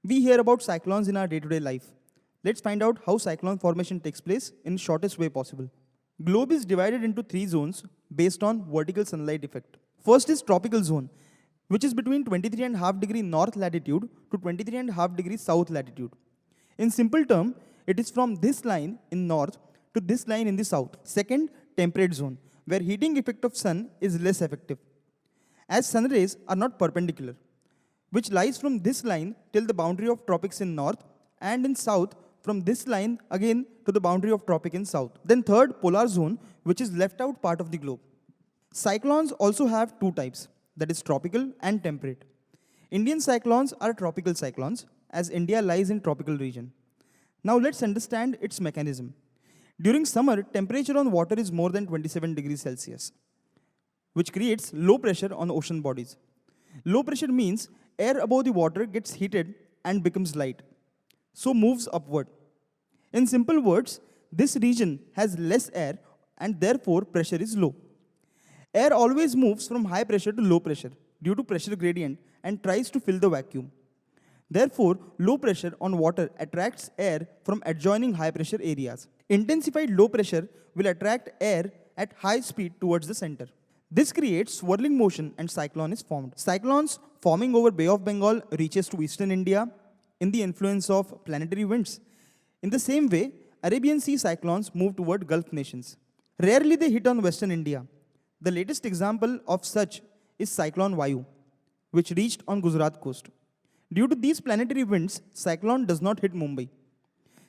We hear about cyclones in our day-to-day life. Let's find out how cyclone formation takes place in shortest way possible. Globe is divided into three zones based on vertical sunlight effect. First is tropical zone, which is between 23.5 degree north latitude to 23.5 degree south latitude. In simple term, it is from this line in north to this line in the south. Second, temperate zone, where heating effect of sun is less effective, as sun rays are not perpendicular, which lies from this line till the boundary of tropics in north, and in south from this line again to the boundary of tropic in south. Then third, polar zone, which is left out part of the globe. Cyclones also have two types, that is tropical and temperate. Indian cyclones are tropical cyclones, as India lies in tropical region. Now let's understand its mechanism. During summer, temperature on water is more than 27 degrees Celsius, which creates low pressure on ocean bodies. Low pressure means air above the water gets heated and becomes light, so moves upward. In simple words, this region has less air and therefore pressure is low. Air always moves from high pressure to low pressure due to pressure gradient and tries to fill the vacuum. Therefore, low pressure on water attracts air from adjoining high pressure areas. Intensified low pressure will attract air at high speed towards the center. This creates swirling motion and cyclone is formed. Cyclones forming over Bay of Bengal reaches to eastern India in the influence of planetary winds. In the same way, Arabian Sea cyclones move toward Gulf nations. Rarely they hit on western India. The latest example of such is Cyclone Vayu, which reached on Gujarat coast. Due to these planetary winds, cyclone does not hit Mumbai.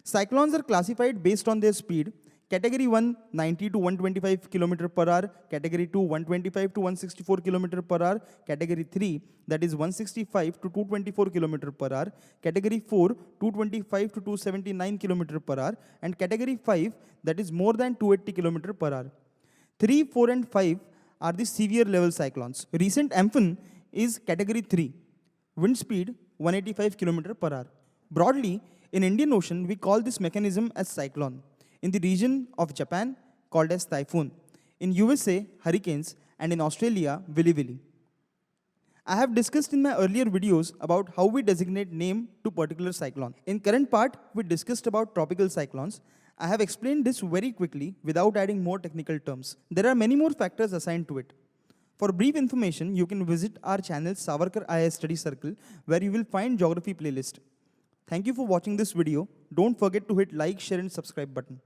Cyclones are classified based on their speed. Category 1, 90 to 125 km per hour. Category 2, 125 to 164 km per hour. Category 3, that is 165 to 224 km per hour. Category 4, 225 to 279 km per hour. And Category 5, that is more than 280 km per hour. 3, 4 and 5 are the severe level cyclones. Recent Amphan is Category 3, wind speed 185 km per hour. Broadly, in Indian Ocean, we call this mechanism as cyclone. In the region of Japan, called as typhoon. In USA, hurricanes, and in Australia, Willy Willy. I have discussed in my earlier videos about how we designate name to particular cyclone. In current part, we discussed about tropical cyclones. I have explained this very quickly without adding more technical terms. There are many more factors assigned to it. For brief information, you can visit our channel Savarkar IAS Study Circle, where you will find geography playlist. Thank you for watching this video. Don't forget to hit like, share and subscribe button.